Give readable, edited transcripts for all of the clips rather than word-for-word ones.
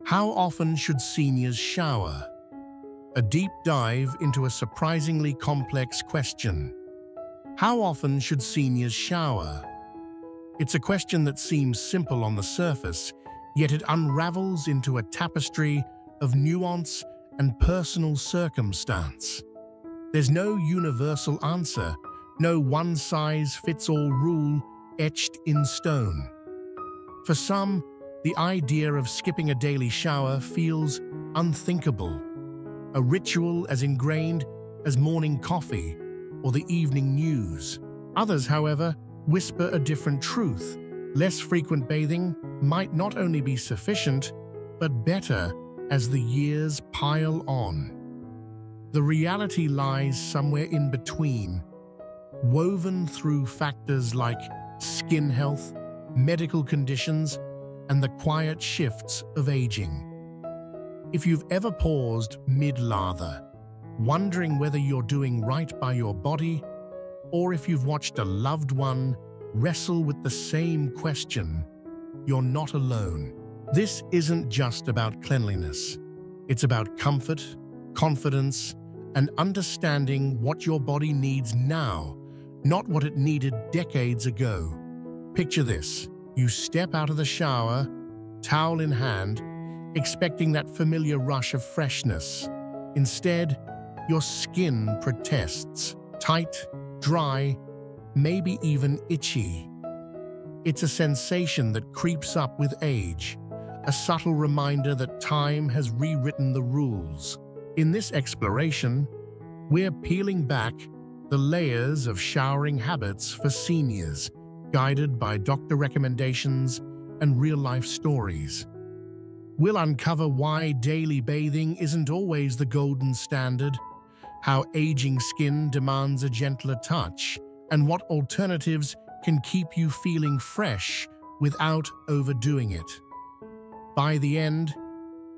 How often should seniors shower? A deep dive into a surprisingly complex question. How often should seniors shower? It's a question that seems simple on the surface, yet it unravels into a tapestry of nuance and personal circumstance. There's no universal answer, no one-size-fits-all rule etched in stone. For some, the idea of skipping a daily shower feels unthinkable, a ritual as ingrained as morning coffee or the evening news. Others, however, whisper a different truth. Less frequent bathing might not only be sufficient, but better as the years pile on. The reality lies somewhere in between, woven through factors like skin health, medical conditions, and the quiet shifts of aging. If you've ever paused mid-lather, wondering whether you're doing right by your body, or if you've watched a loved one wrestle with the same question, you're not alone. This isn't just about cleanliness. It's about comfort, confidence, and understanding what your body needs now, not what it needed decades ago. Picture this. You step out of the shower, towel in hand, expecting that familiar rush of freshness. Instead, your skin protests, tight, dry, maybe even itchy. It's a sensation that creeps up with age, a subtle reminder that time has rewritten the rules. In this exploration, we're peeling back the layers of showering habits for seniors, guided by doctor recommendations and real-life stories. We'll uncover why daily bathing isn't always the golden standard, how aging skin demands a gentler touch, and what alternatives can keep you feeling fresh without overdoing it. By the end,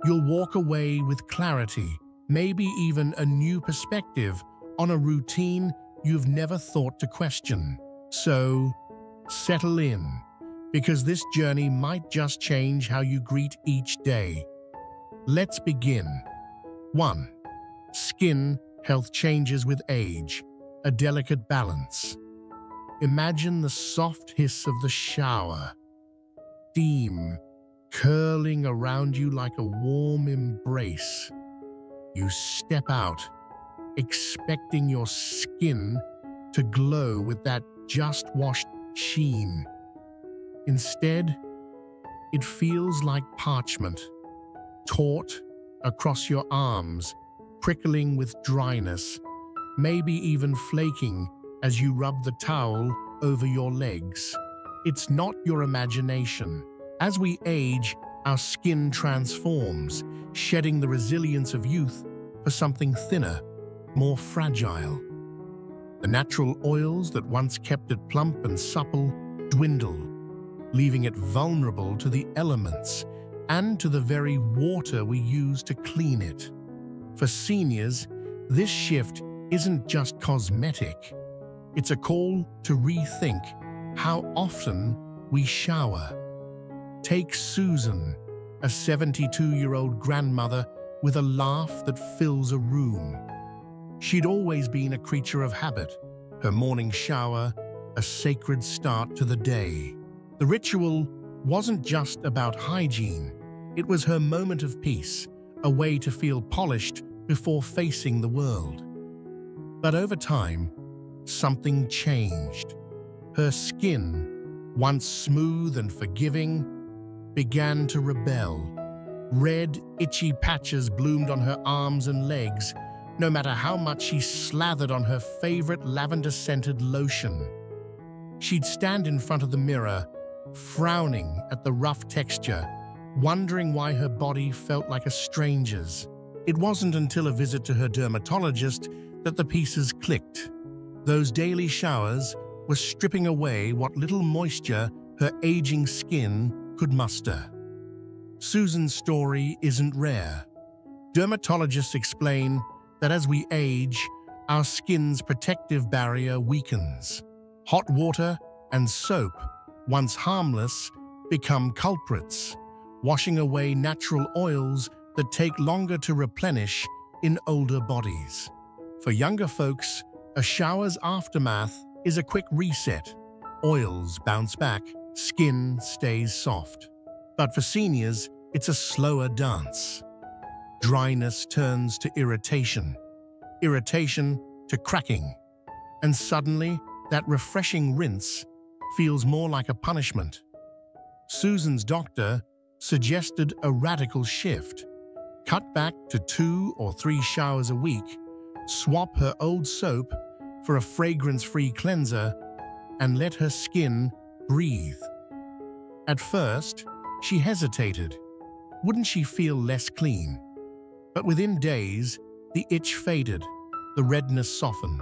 you'll walk away with clarity, maybe even a new perspective on a routine you've never thought to question. So, settle in, because this journey might just change how you greet each day. Let's begin. 1. Skin health changes with age, a delicate balance. Imagine the soft hiss of the shower, steam curling around you like a warm embrace. You step out, expecting your skin to glow with that just-washed sheen. Instead, it feels like parchment, taut across your arms, prickling with dryness, maybe even flaking as you rub the towel over your legs. It's not your imagination. As we age, our skin transforms, shedding the resilience of youth for something thinner, more fragile. The natural oils that once kept it plump and supple dwindle, leaving it vulnerable to the elements and to the very water we use to clean it. For seniors, this shift isn't just cosmetic. It's a call to rethink how often we shower. Take Susan, a 72-year-old grandmother with a laugh that fills a room. She'd always been a creature of habit, her morning shower a sacred start to the day. The ritual wasn't just about hygiene. It was her moment of peace, a way to feel polished before facing the world. But over time, something changed. Her skin, once smooth and forgiving, began to rebel. Red, itchy patches bloomed on her arms and legs, no matter how much she slathered on her favorite lavender-scented lotion. She'd stand in front of the mirror, frowning at the rough texture, wondering why her body felt like a stranger's. It wasn't until a visit to her dermatologist that the pieces clicked. Those daily showers were stripping away what little moisture her aging skin could muster. Susan's story isn't rare. Dermatologists explain that as we age, our skin's protective barrier weakens. Hot water and soap, once harmless, become culprits, washing away natural oils that take longer to replenish in older bodies. For younger folks, a shower's aftermath is a quick reset. Oils bounce back, skin stays soft. But for seniors, it's a slower dance. Dryness turns to irritation, irritation to cracking, and suddenly that refreshing rinse feels more like a punishment. Susan's doctor suggested a radical shift. Cut back to 2 or 3 showers a week, swap her old soap for a fragrance-free cleanser, and let her skin breathe. At first, she hesitated. Wouldn't she feel less clean? But within days, the itch faded, the redness softened,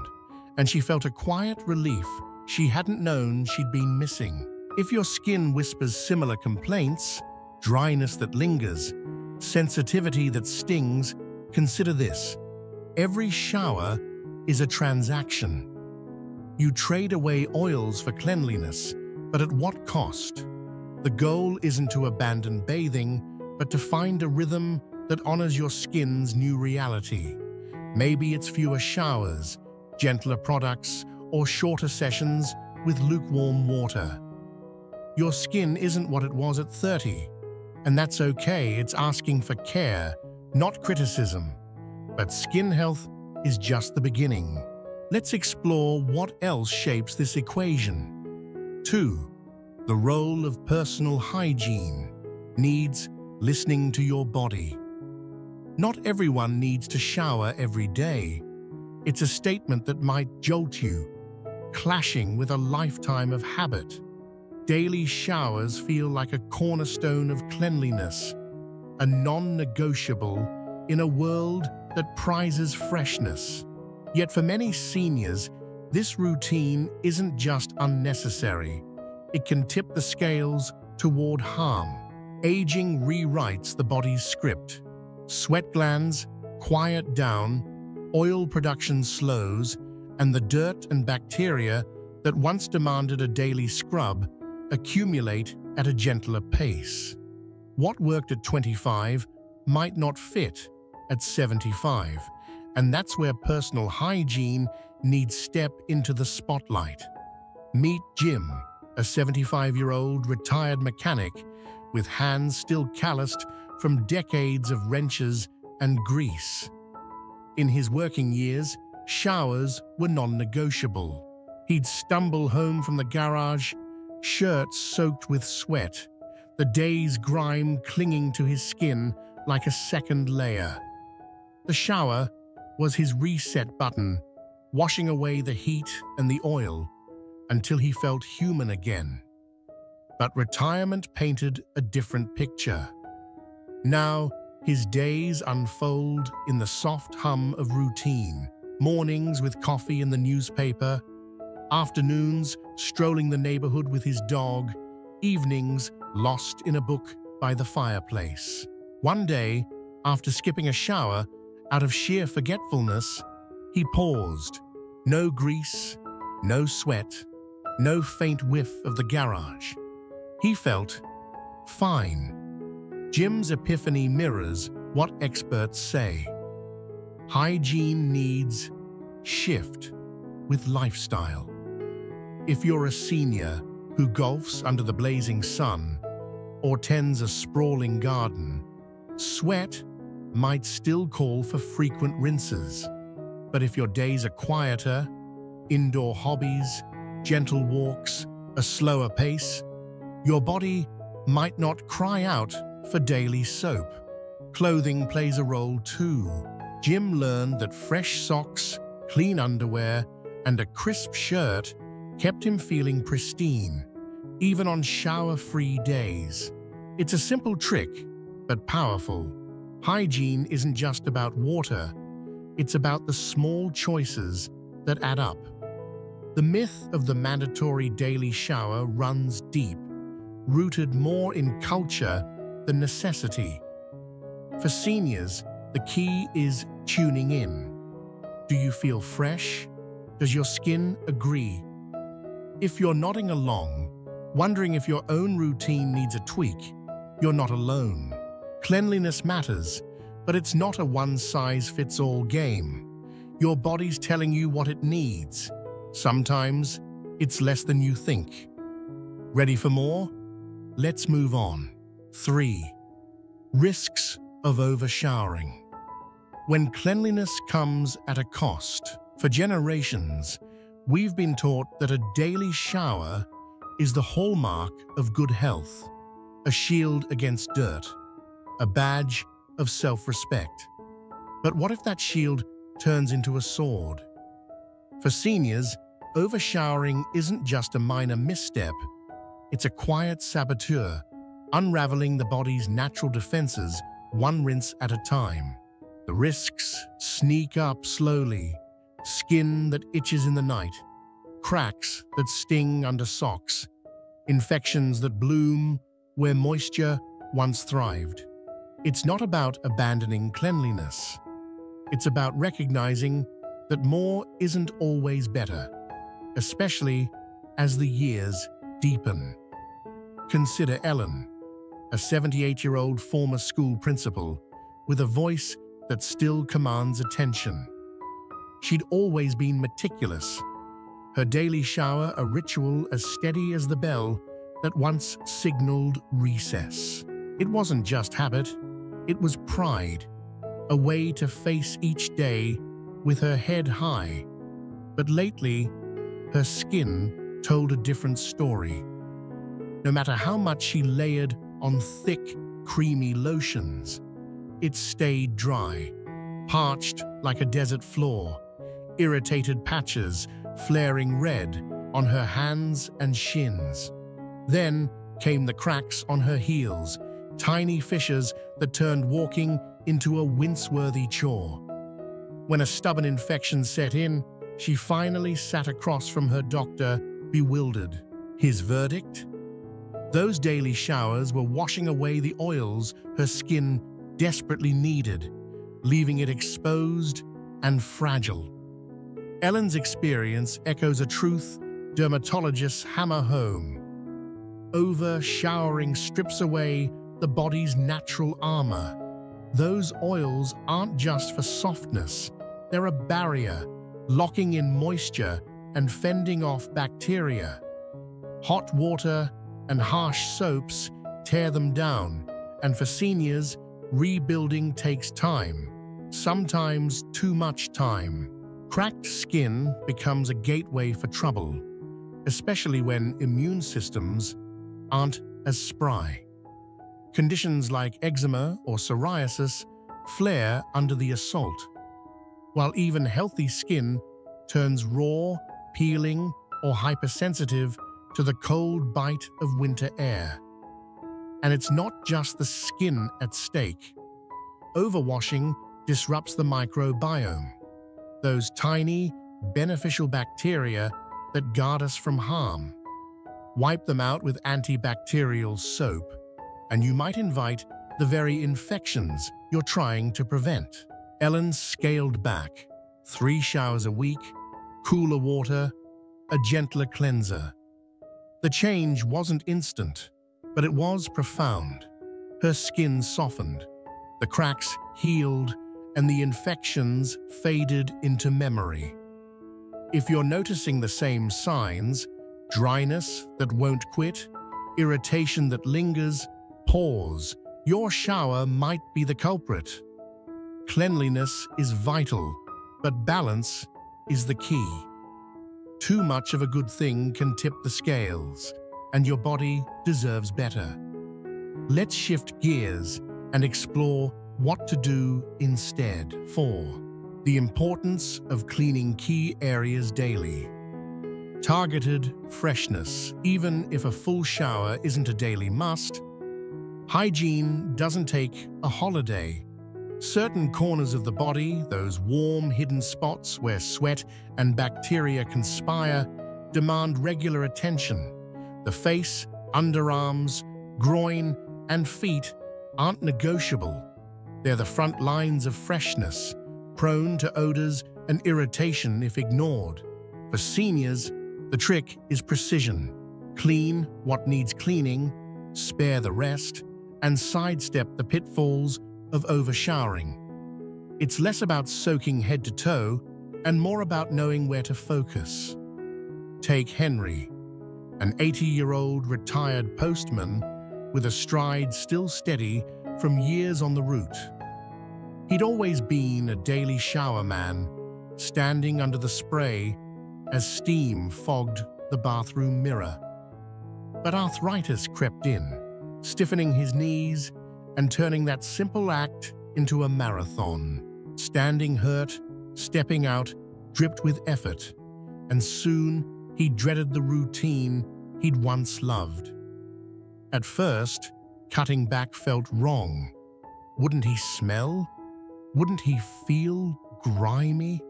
and she felt a quiet relief she hadn't known she'd been missing. If your skin whispers similar complaints, dryness that lingers, sensitivity that stings, consider this. Every shower is a transaction. You trade away oils for cleanliness, but at what cost? The goal isn't to abandon bathing, but to find a rhythm that honors your skin's new reality. Maybe it's fewer showers, gentler products, or shorter sessions with lukewarm water. Your skin isn't what it was at 30, and that's okay. It's asking for care, not criticism. But skin health is just the beginning. Let's explore what else shapes this equation. 2. The role of personal hygiene. Needs listening to your body. Not everyone needs to shower every day. It's a statement that might jolt you, clashing with a lifetime of habit. Daily showers feel like a cornerstone of cleanliness, a non-negotiable in a world that prizes freshness. Yet for many seniors, this routine isn't just unnecessary. It can tip the scales toward harm. Aging rewrites the body's script. Sweat glands quiet down, oil production slows, and the dirt and bacteria that once demanded a daily scrub accumulate at a gentler pace. What worked at 25 might not fit at 75, and that's where personal hygiene needs step into the spotlight. Meet Jim, a 75-year-old retired mechanic with hands still calloused from decades of wrenches and grease. In his working years, showers were non-negotiable. He'd stumble home from the garage, shirt soaked with sweat, the day's grime clinging to his skin like a second layer. The shower was his reset button, washing away the heat and the oil until he felt human again. But retirement painted a different picture. Now, his days unfold in the soft hum of routine. Mornings with coffee and the newspaper, afternoons strolling the neighborhood with his dog, evenings lost in a book by the fireplace. One day, after skipping a shower, out of sheer forgetfulness, he paused. No grease, no sweat, no faint whiff of the garage. He felt fine. Jim's epiphany mirrors what experts say. Hygiene needs shift with lifestyle. If you're a senior who golfs under the blazing sun or tends a sprawling garden, sweat might still call for frequent rinses. But if your days are quieter, indoor hobbies, gentle walks, a slower pace, your body might not cry out for daily soap. Clothing plays a role too. Jim learned that fresh socks, clean underwear, and a crisp shirt kept him feeling pristine, even on shower-free days. It's a simple trick, but powerful. Hygiene isn't just about water, it's about the small choices that add up. The myth of the mandatory daily shower runs deep, rooted more in culture than necessity. For seniors, the key is tuning in. Do you feel fresh? Does your skin agree? If you're nodding along, wondering if your own routine needs a tweak, you're not alone. Cleanliness matters, but it's not a one-size-fits-all game. Your body's telling you what it needs. Sometimes it's less than you think. Ready for more? Let's move on. 3. Risks of overshowering. When cleanliness comes at a cost, for generations, we've been taught that a daily shower is the hallmark of good health, a shield against dirt, a badge of self-respect. But what if that shield turns into a sword? For seniors, overshowering isn't just a minor misstep. It's a quiet saboteur, unraveling the body's natural defenses one rinse at a time. The risks sneak up slowly: skin that itches in the night, cracks that sting under socks, infections that bloom where moisture once thrived. It's not about abandoning cleanliness. It's about recognizing that more isn't always better, especially as the years deepen. Consider Ellen, a 78-year-old former school principal with a voice that still commands attention. She'd always been meticulous, her daily shower a ritual as steady as the bell that once signaled recess. It wasn't just habit, it was pride, a way to face each day with her head high. But lately, her skin told a different story. No matter how much she layered on thick, creamy lotions, it stayed dry, parched like a desert floor, irritated patches flaring red on her hands and shins. Then came the cracks on her heels, tiny fissures that turned walking into a wince-worthy chore. When a stubborn infection set in, she finally sat across from her doctor, bewildered. His verdict? Those daily showers were washing away the oils her skin desperately needed, leaving it exposed and fragile. Ellen's experience echoes a truth dermatologists hammer home. Overshowering strips away the body's natural armor. Those oils aren't just for softness, they're a barrier, locking in moisture and fending off bacteria. Hot water and harsh soaps tear them down, and for seniors, rebuilding takes time, sometimes too much time. Cracked skin becomes a gateway for trouble, especially when immune systems aren't as spry. Conditions like eczema or psoriasis flare under the assault, while even healthy skin turns raw, peeling, or hypersensitive to the cold bite of winter air. And it's not just the skin at stake. Overwashing disrupts the microbiome, those tiny, beneficial bacteria that guard us from harm. Wipe them out with antibacterial soap, and you might invite the very infections you're trying to prevent. Ellen scaled back: 3 showers a week, cooler water, a gentler cleanser. The change wasn't instant, but it was profound. Her skin softened, the cracks healed, and the infections faded into memory. If you're noticing the same signs, dryness that won't quit, irritation that lingers, pause. Your shower might be the culprit. Cleanliness is vital, but balance is the key. Too much of a good thing can tip the scales, and your body deserves better. Let's shift gears and explore what to do instead. 4. The importance of cleaning key areas daily. Targeted freshness. Even if a full shower isn't a daily must, hygiene doesn't take a holiday. Certain corners of the body, those warm, hidden spots where sweat and bacteria conspire, demand regular attention. The face, underarms, groin, and feet aren't negotiable. They're the front lines of freshness, prone to odors and irritation if ignored. For seniors, the trick is precision. Clean what needs cleaning, spare the rest, and sidestep the pitfalls of overshowering. It's less about soaking head to toe and more about knowing where to focus. Take Henry, an 80-year-old retired postman with a stride still steady from years on the route. He'd always been a daily shower man, standing under the spray as steam fogged the bathroom mirror. But arthritis crept in, stiffening his knees and turning that simple act into a marathon. Standing hurt, stepping out, dripped with effort, and soon he dreaded the routine he'd once loved. At first, cutting back felt wrong. Wouldn't he smell? Wouldn't he feel grimy?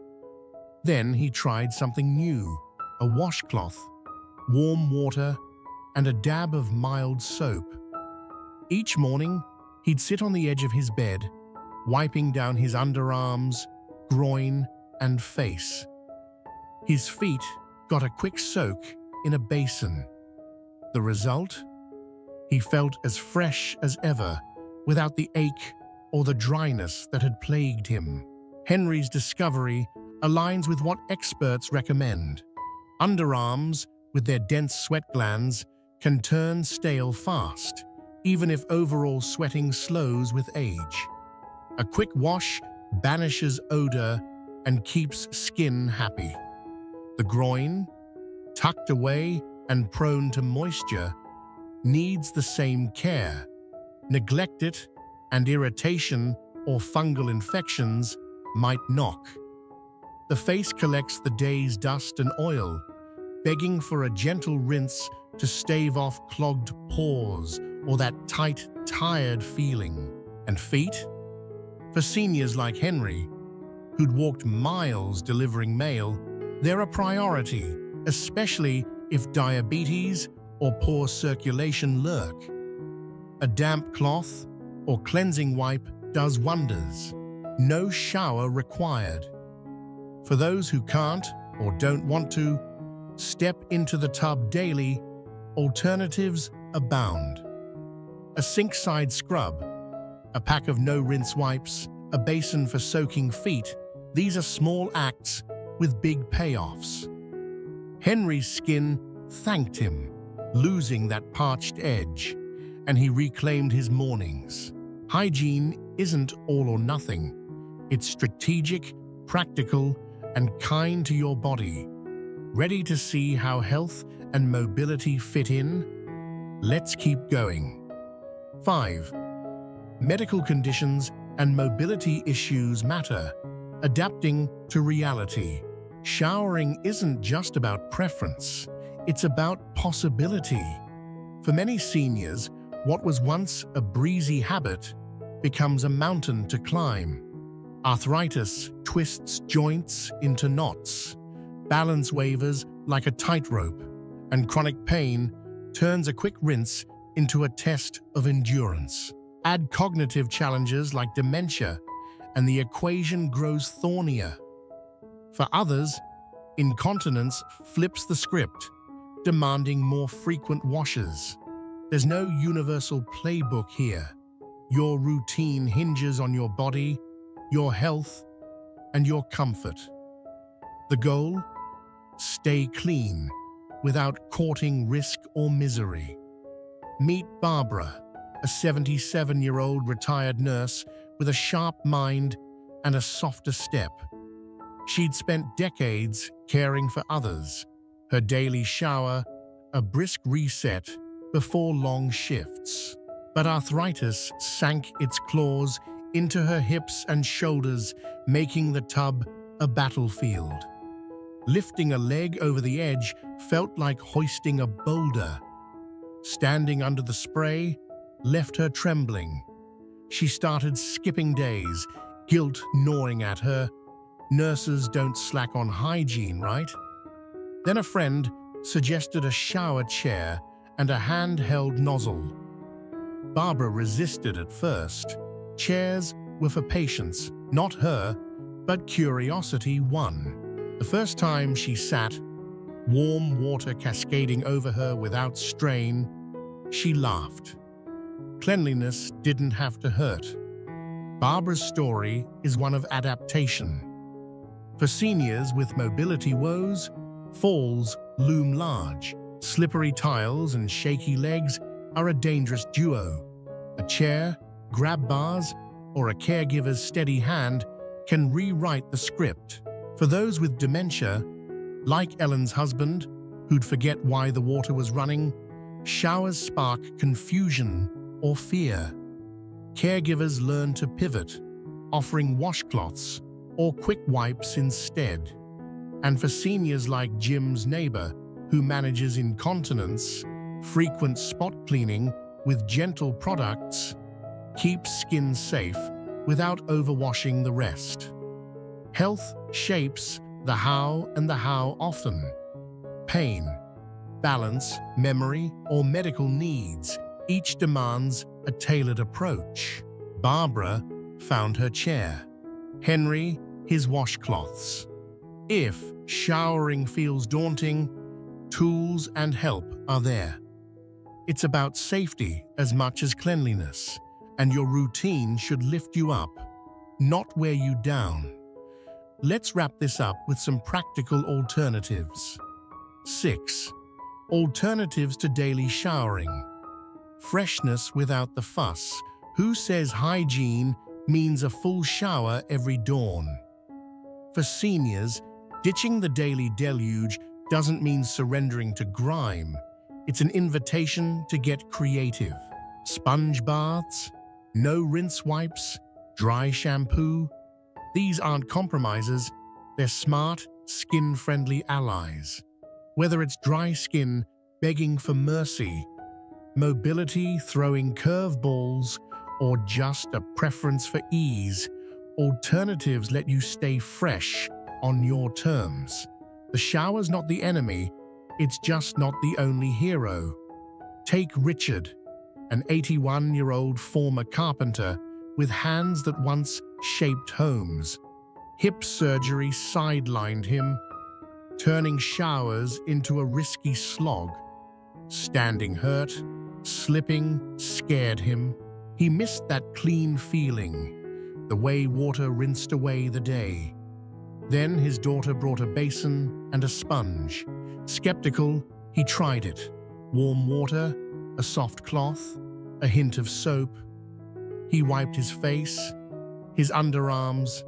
Then he tried something new, a washcloth, warm water, and a dab of mild soap. Each morning, he'd sit on the edge of his bed, wiping down his underarms, groin, and face. His feet got a quick soak in a basin. The result? He felt as fresh as ever, without the ache or the dryness that had plagued him. Henry's discovery aligns with what experts recommend. Underarms, with their dense sweat glands, can turn stale fast, even if overall sweating slows with age. A quick wash banishes odor and keeps skin happy. The groin, tucked away and prone to moisture, needs the same care. Neglect it, and irritation or fungal infections might knock. The face collects the day's dust and oil, begging for a gentle rinse to stave off clogged pores or that tight, tired feeling. And feet? For seniors like Henry, who'd walked miles delivering mail, they're a priority, especially if diabetes or poor circulation lurk. A damp cloth or cleansing wipe does wonders. No shower required. For those who can't or don't want to step into the tub daily, alternatives abound. A sink-side scrub, a pack of no-rinse wipes, a basin for soaking feet, these are small acts with big payoffs. Henry's skin thanked him, losing that parched edge, and he reclaimed his mornings. Hygiene isn't all or nothing. It's strategic, practical, and kind to your body. Ready to see how health and mobility fit in? Let's keep going. 5. Medical conditions and mobility issues matter. Adapting to reality. Showering isn't just about preference, it's about possibility. For many seniors, what was once a breezy habit becomes a mountain to climb. Arthritis twists joints into knots, balance wavers like a tightrope, and chronic pain turns a quick rinse into a test of endurance. Add cognitive challenges like dementia, and the equation grows thornier. For others, incontinence flips the script, demanding more frequent washes. There's no universal playbook here. Your routine hinges on your body, your health, and your comfort. The goal? Stay clean, without courting risk or misery. Meet Barbara, a 77-year-old retired nurse with a sharp mind and a softer step. She'd spent decades caring for others, her daily shower a brisk reset before long shifts. But arthritis sank its claws into her hips and shoulders, making the tub a battlefield. Lifting a leg over the edge felt like hoisting a boulder. Standing under the spray left her trembling. She started skipping days, guilt gnawing at her. Nurses don't slack on hygiene, right? Then a friend suggested a shower chair and a handheld nozzle. Barbara resisted at first. Chairs were for patients, not her, but curiosity won. The first time she sat, warm water cascading over her without strain, she laughed. cleanliness didn't have to hurt. Barbara's story is one of adaptation. For seniors with mobility woes, falls loom large. Slippery tiles and shaky legs are a dangerous duo. A chair, grab bars, or a caregiver's steady hand can rewrite the script. For those with dementia, like Ellen's husband, who'd forget why the water was running, showers spark confusion or fear. Caregivers learn to pivot, offering washcloths or quick wipes instead. And for seniors like Jim's neighbor, who manages incontinence, frequent spot cleaning with gentle products keeps skin safe without overwashing the rest. Health shapes the how and the how often. Pain, balance, memory, or medical needs, each demands a tailored approach. Barbara found her chair. Henry, his washcloths. If showering feels daunting, tools and help are there. It's about safety as much as cleanliness, and your routine should lift you up, not wear you down. Let's wrap this up with some practical alternatives. 6. Alternatives to daily showering. Freshness without the fuss. Who says hygiene means a full shower every dawn? For seniors, ditching the daily deluge doesn't mean surrendering to grime. It's an invitation to get creative. Sponge baths, no rinse wipes, dry shampoo. These aren't compromises, they're smart, skin-friendly allies. Whether it's dry skin begging for mercy, mobility throwing curveballs, or just a preference for ease, alternatives let you stay fresh on your terms. The shower's not the enemy, it's just not the only hero. Take Richard, an 81-year-old former carpenter with hands that once shaped homes. Hip surgery sidelined him, turning showers into a risky slog. Standing hurt, slipping scared him. He missed that clean feeling, the way water rinsed away the day. Then his daughter brought a basin and a sponge. Skeptical, he tried it. Warm water, a soft cloth, a hint of soap. He wiped his face, his underarms,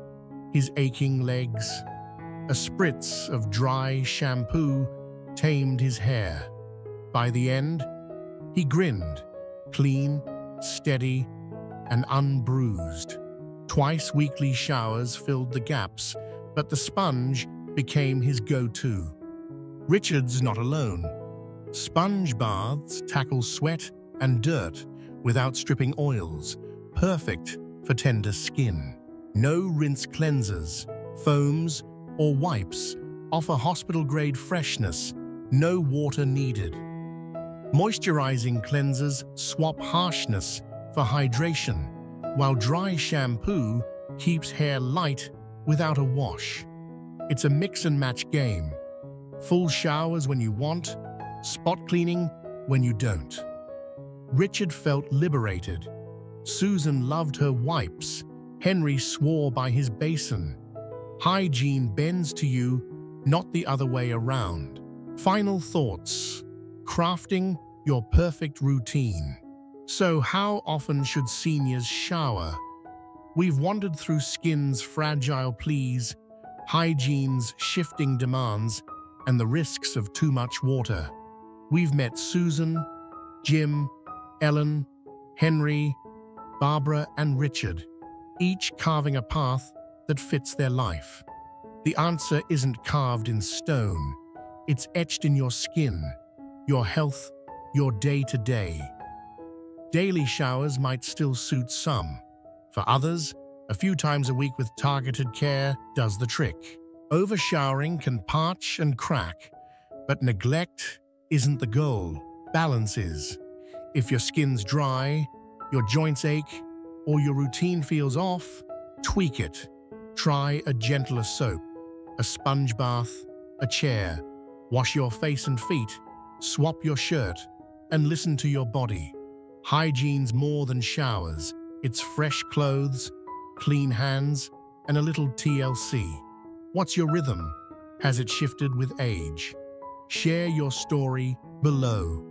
his aching legs. A spritz of dry shampoo tamed his hair. By the end, he grinned, clean, steady, and unbruised. Twice weekly showers filled the gaps, but the sponge became his go-to. Richard's not alone. Sponge baths tackle sweat and dirt without stripping oils, perfect for tender skin. No rinse cleansers, foams, or wipes offer hospital-grade freshness, no water needed. Moisturizing cleansers swap harshness for hydration, while dry shampoo keeps hair light without a wash. It's a mix-and-match game. Full showers when you want, spot cleaning when you don't. Richard felt liberated. Susan loved her wipes. Henry swore by his basin. Hygiene bends to you, not the other way around. Final thoughts. Crafting your perfect routine. So how often should seniors shower? We've wandered through skin's fragile pleas, hygiene's shifting demands, and the risks of too much water. We've met Susan, Jim, Ellen, Henry, Barbara, and Richard, each carving a path that fits their life. The answer isn't carved in stone. It's etched in your skin, your health, your day-to-day. Daily showers might still suit some. For others, a few times a week with targeted care does the trick. Overshowering can parch and crack, but neglect isn't the goal. Balance is. If your skin's dry, your joints ache, or your routine feels off, tweak it. Try a gentler soap, a sponge bath, a chair. Wash your face and feet, swap your shirt, and listen to your body. Hygiene's more than showers. It's fresh clothes, clean hands, and a little TLC. What's your rhythm? Has it shifted with age? Share your story below.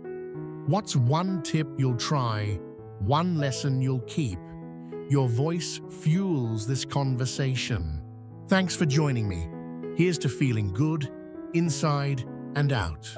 What's one tip you'll try, one lesson you'll keep? Your voice fuels this conversation. Thanks for joining me. Here's to feeling good, inside and out.